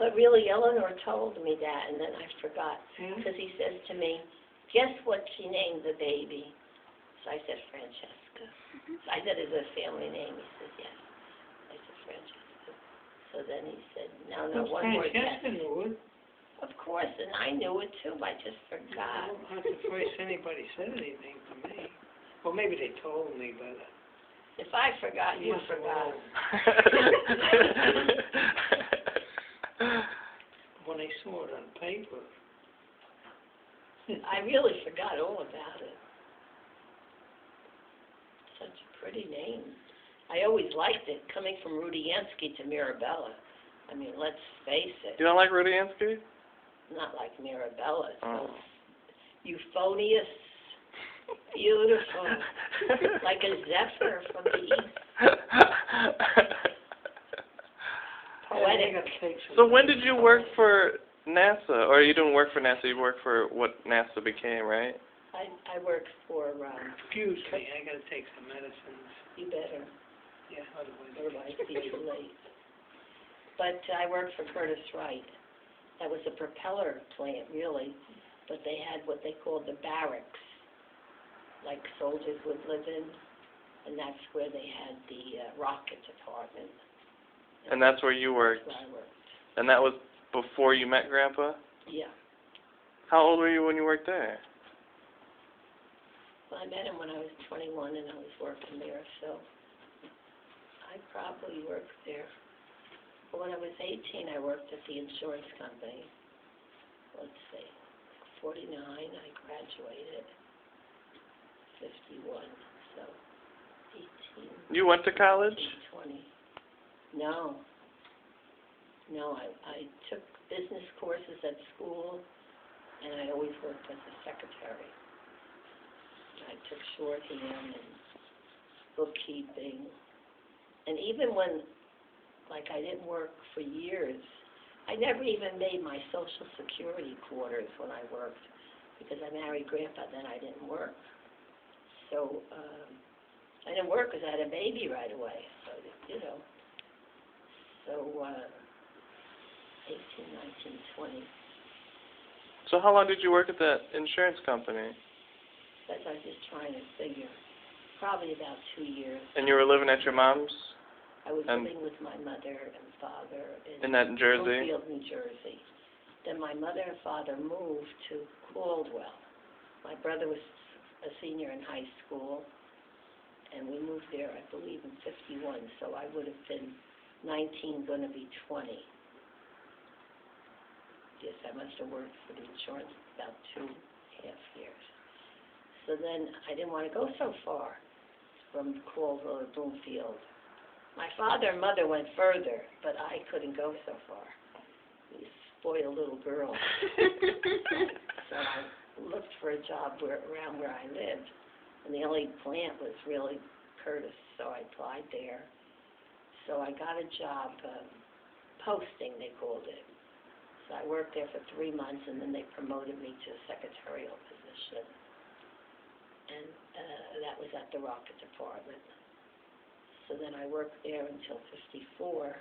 But really, Eleanor told me that, and then I forgot. Yeah? Because he says to me, guess what she named the baby? So I said, Francesca. I said, is it a family name? He said, yes. I said, Francesca. So then he said, no, one more guess. Francesca knew it. Of course, and I knew it too, I just forgot. Well, that's the first anybody said anything to me. Well, maybe they told me, but If I forgot, you Must have forgot. When I saw it on paper. I really forgot all about it. Such a pretty name. I always liked it, coming from Rudiansky to Mirabella. I mean, let's face it, You don't like Rudiansky? not like Mirabella. It's Oh. so euphonious, beautiful, like a zephyr from the east. Poetic. So when did you work for NASA? Or you didn't work for NASA, you worked for what NASA became, right? I worked for, Excuse me, I gotta take some medicines. you better, Yeah, otherwise. otherwise it'd be too late. But I worked for Curtis Wright. That was a propeller plant, really, but they had what they called the barracks, like soldiers would live in, and that's where they had the rocket department. And that's where you worked. That's where I worked. And that was before you met Grandpa? Yeah. How old were you when you worked there? Well, I met him when I was 21 and I was working there, so I probably worked there. But when I was 18, I worked at the insurance company. Let's see, 49, I graduated, 51, so 18, You went to college? 20. No. No, I took business courses at school, and I always worked as a secretary. I took shorthand and bookkeeping, and even when, like, I didn't work for years, I never even made my Social Security quarters when I worked, because I married Grandpa, then I didn't work. So, I didn't work because I had a baby right away, so, you know. So, 18, 19, 20. So how long did you work at that insurance company? As I was just trying to figure, probably about 2 years. And you were living at your mom's I was And- living with my mother and father in that Jersey? Bloomfield, New Jersey. Then my mother and father moved to Caldwell. My brother was a senior in high school, and we moved there, I believe, in 51, so I would have been 19, going to be 20. Yes, I must have worked for the insurance about 2.5 years. So then I didn't want to go so far from Caldwell to Bloomfield. My father and mother went further, but I couldn't go so far. We spoiled little girl. So I looked for a job around where I lived, and the only plant was really Curtis, so I applied there. So I got a job, posting, they called it. So I worked there for 3 months, and then they promoted me to a secretarial position. And that was at the rocket department. So then I worked there until 54,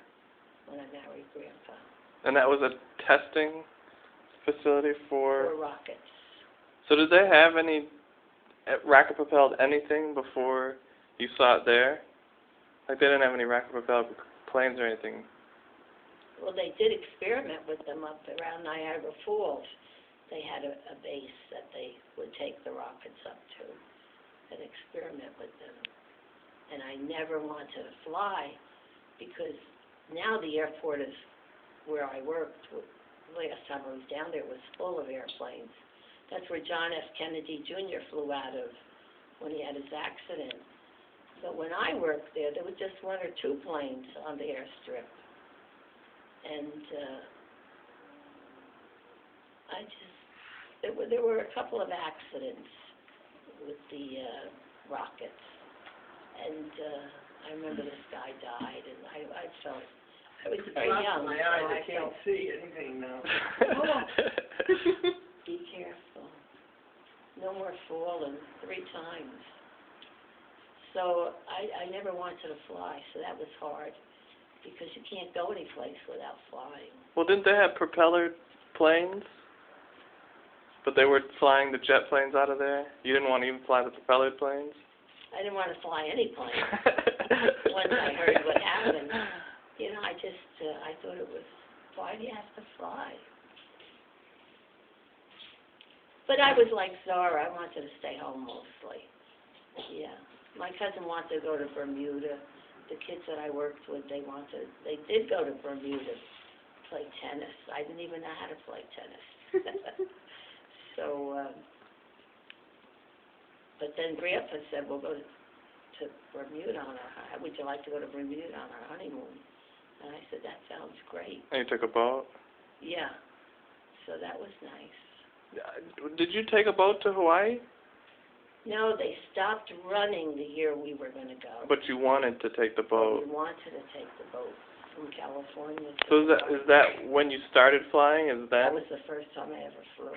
when I married Grandpa. And that was a testing facility For for... rockets. So did they have any rocket-propelled anything before you saw it there? Like they didn't have any rocket-propelled planes or anything? Well, they did experiment with them up around Niagara Falls. They had a base that they would take the rockets up to and experiment with them. And I never wanted to fly because now the airport is where I worked. Last time I was down there, it was full of airplanes. That's where John F. Kennedy Jr. flew out of when he had his accident. But when I worked there, there was just 1 or 2 planes on the airstrip. And there were a couple of accidents with the rockets. And I remember this guy died, and I felt, I was very young, My so eyes, I I can't felt, see anything now. be careful. No more falling 3 times. So I never wanted to fly, so that was hard, because you can't go any place without flying. Well, didn't they have propeller planes? But they were flying the jet planes out of there? You didn't want to even fly the propeller planes? I didn't want to fly any plane. Once I heard what happened, you know, I thought it was, why do you have to fly? But I was like Zara, I wanted to stay home mostly. Yeah. my cousin wanted to go to Bermuda. The kids that I worked with, they did go to Bermuda, play tennis. I didn't even know how to play tennis. So, but then Grandpa said, we'll go to Bermuda would you like to go to Bermuda on our honeymoon? And I said, that sounds great. And you took a boat? Yeah. So that was nice. Did you take a boat to Hawaii? No, they stopped running the year we were going to go. But you wanted to take the boat. We wanted to take the boat from California to So is that when you started flying? That was the first time I ever flew.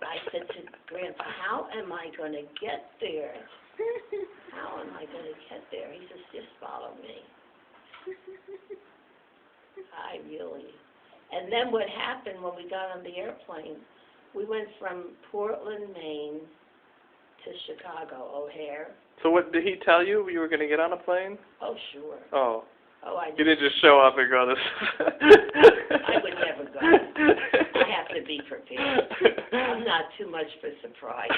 I said to Grandpa, how am I going to get there? How am I going to get there? He says, just follow me. And then what happened when we got on the airplane, we went from Portland, Maine to Chicago, O'Hare. So what, did he tell you you were going to get on a plane? Oh, sure. Oh. Oh, I You did. didn't just show up and go this. I would never go. I have to be prepared. I'm not too much for surprise.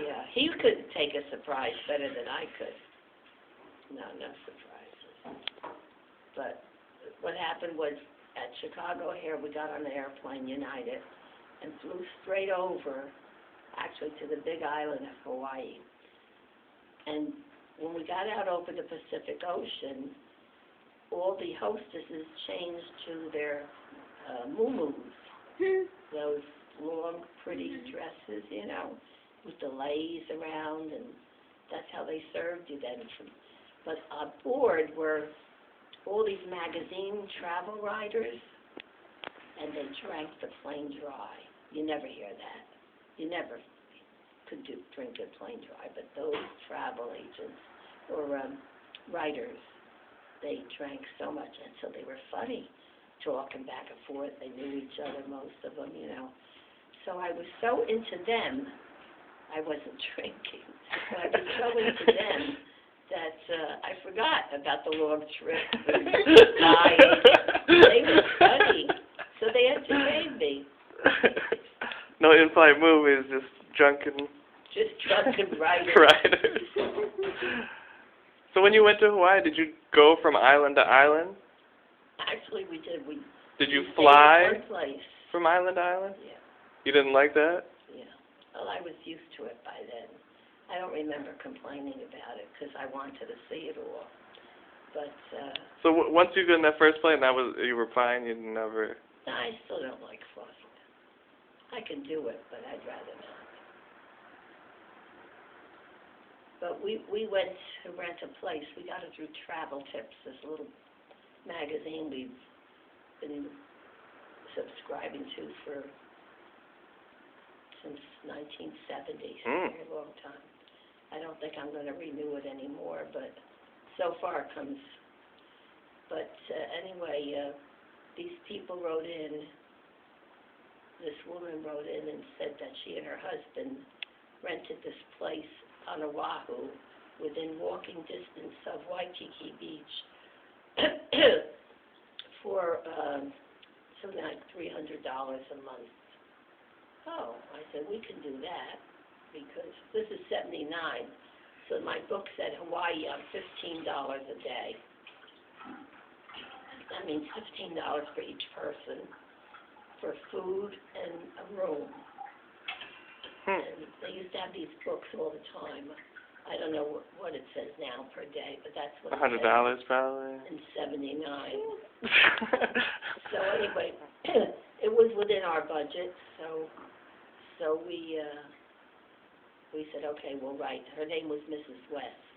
Yeah, he could take a surprise better than I could. No surprises. But what happened was at Chicago here, we got on the airplane, United, and flew straight over, actually to the big island of Hawaii. And when we got out over the Pacific Ocean, all the hostesses changed to their muumuus, those long, pretty dresses, you know, with the lays around, and that's how they served you then. But aboard were all these magazine travel writers, and they drank the plane dry. You never hear that. You never could drink the plane dry, but those travel agents or writers, they drank so much, and so they were funny, talking back and forth. They knew each other, most of them, you know. So I was so into them, I wasn't drinking, but I was so into them that I forgot about the long trip and dying. They were funny, so they entertained me. No in-flight movies, just drunken writers. writers. So when you went to Hawaii, did you go from island to island? Actually, we did. Did you We fly stayed in one place. from island to island? Yeah. You didn't like that? Yeah. Well, I was used to it by then. I don't remember complaining about it because I wanted to see it all. But So once you got in that first plane, you were fine. You never. I still don't like flying. I can do it, but I'd rather not. But we went to rent a place. We got it through Travel Tips, this little magazine we've been subscribing to since 1970, a very long time. I don't think I'm going to renew it anymore, but so far it comes. But anyway, these people wrote in, this woman wrote in and said that she and her husband rented this place on Oahu within walking distance of Waikiki Beach for something like $300 a month. Oh, I said, we can do that, because this is 79, so my book said Hawaii on $15 a day. That means $15 for each person, for food and a room. And they used to have these books all the time. I don't know what it says now per day, but that's what it $100 said probably. in 79. So anyway, it was within our budget, so we said, okay, we'll write. Her name was Mrs. West.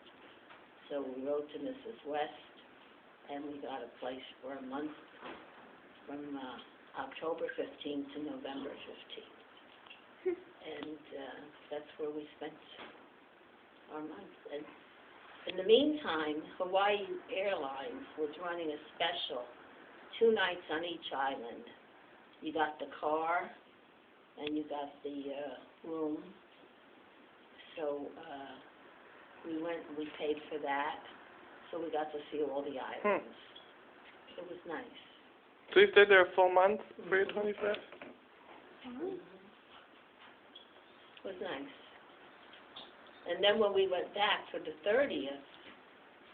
So we wrote to Mrs. West, and we got a place for a month from October 15th to November 15th. And that's where we spent our month. And in the meantime, Hawaii Airlines was running a special, 2 nights on each island. You got the car, and you got the room. So we went and we paid for that. So we got to see all the islands. It was nice. So you stayed there a full month for your 25th? It was nice. And then when we went back for the 30th,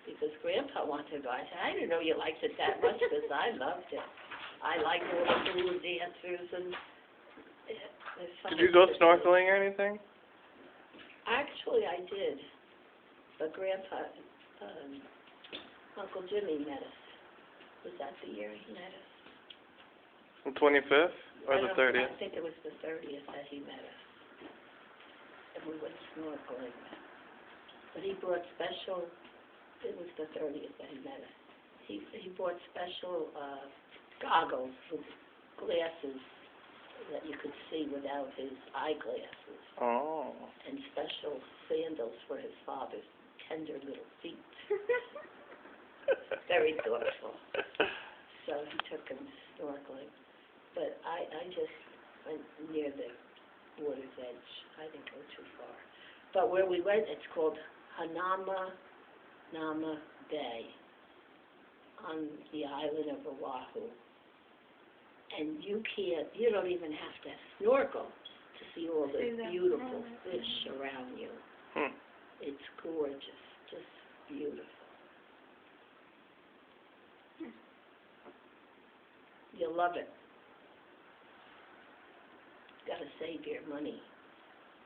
because Grandpa wanted to go, I said, I didn't know you liked it that much, because I loved it. I like all the balloon dancers and... there's so Did you much go to do. snorkeling or anything? Actually, I did. But Grandpa, Uncle Jimmy met us. Was that the year he met us? The 25th or I the don't know, 30th? I think it was the 30th that he met us. And we went snorkeling. But he brought special, it was the 30th that he met us. He brought special goggles with glasses that you could see without his eyeglasses. Oh. And special sandals for his father's tender little feet. Very thoughtful. So he took him snorkeling. But I just went near the water's edge. I didn't go too far. But where we went, it's called Hanama Nama Bay on the island of Oahu. And you don't even have to snorkel to see all the beautiful fish around you. Hmm. It's gorgeous, just beautiful. You'll love it. Got to save your money,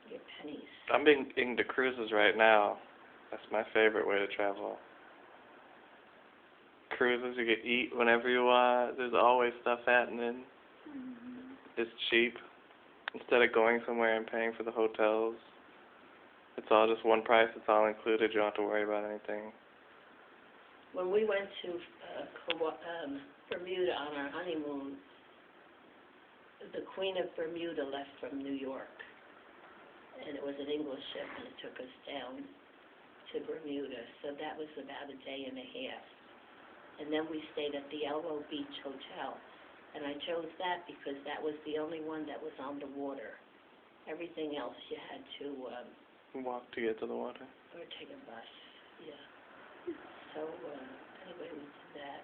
your pennies. I'm being into cruises right now. That's my favorite way to travel. Cruises, you can eat whenever you want. There's always stuff happening. It's cheap. Instead of going somewhere and paying for the hotels, it's all just one price. It's all included. You don't have to worry about anything. When we went to Bermuda on our honeymoon, the Queen of Bermuda left from New York, and it was an English ship, and it took us down to Bermuda, so that was about a day and a half. And then we stayed at the Elbow Beach Hotel, and I chose that because that was the only one that was on the water. Everything else you had to Walk to get to the water. or take a bus, yeah. So anyway, we did that.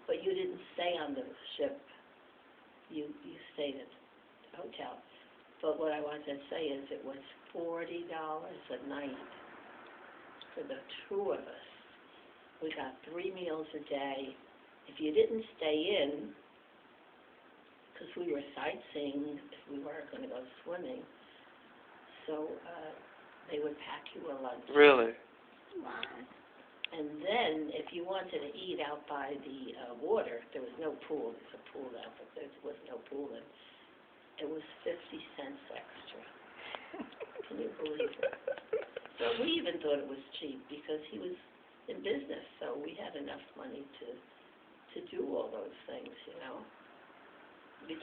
But you didn't stay on the ship. You stayed at the hotel. But what I wanted to say is it was $40 a night for the two of us. We got 3 meals a day. If you didn't stay in, because we were sightseeing if we weren't going to go swimming, so they would pack you a lunch. Really? Wow. And then, if you wanted to eat out by the water, there was no pool. There's a pool out, but there was no pool in. It was 50 cents extra. Can you believe it? So we even thought it was cheap because he was in business, so we had enough money to do all those things, you know. It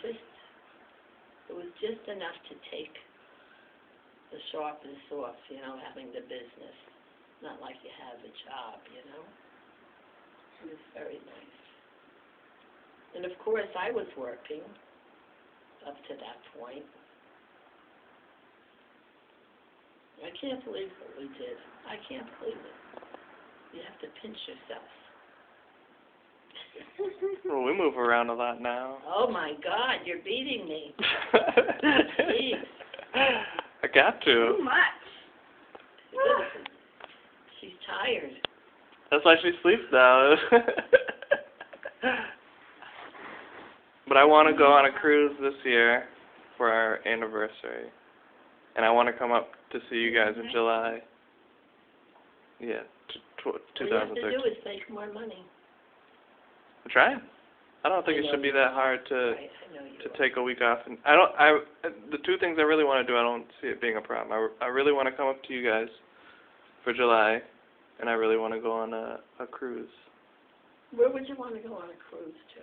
was just enough to take the sharpness off, you know, having the business. Not like you have a job, you know. It was very nice. And of course, I was working up to that point. I can't believe what we did. I can't believe it. You have to pinch yourself. Well, we move around a lot now. Oh my God, you're beating me. Jeez. I got to. Too much. She's tired. That's why she sleeps now. But I want to go on a cruise this year for our anniversary. And I want to come up to see you guys in July. Yeah, All you have to 2013. do is make more money. I'm trying. I don't think I it know should be you that are. hard to I know you are. take a week off. And the two things I really want to do, I don't see it being a problem. I really want to come up to you guys for July, and I really want to go on a cruise. Where would you want to go on a cruise to?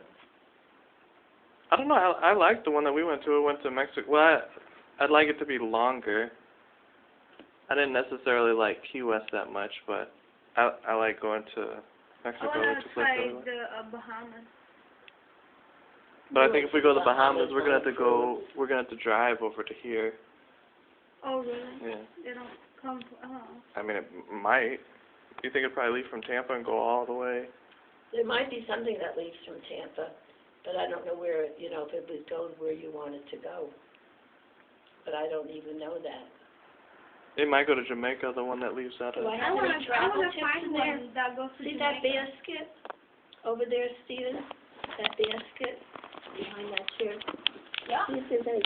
I don't know. I like the one that we went to. We went to Mexico. Well, I'd like it to be longer. I didn't necessarily like Key West that much, but I like going to Mexico. I want which to is like try really the Bahamas. But I think if we go to the Bahamas, Bahamas we're gonna on have to go. We're gonna have to drive over to here. Oh, really? Yeah. They don't come. I mean, it might. You think it'd probably leave from Tampa and go all the way? There might be something that leaves from Tampa, but I don't know where, you know, if it would go where you want it to go. But I don't even know that. It might go to Jamaica, the one that leaves out Do I of. have any travel tips find in there? one that goes to See that Jamaica. basket over there, Stephen? That basket behind that chair? Yeah. See if there's any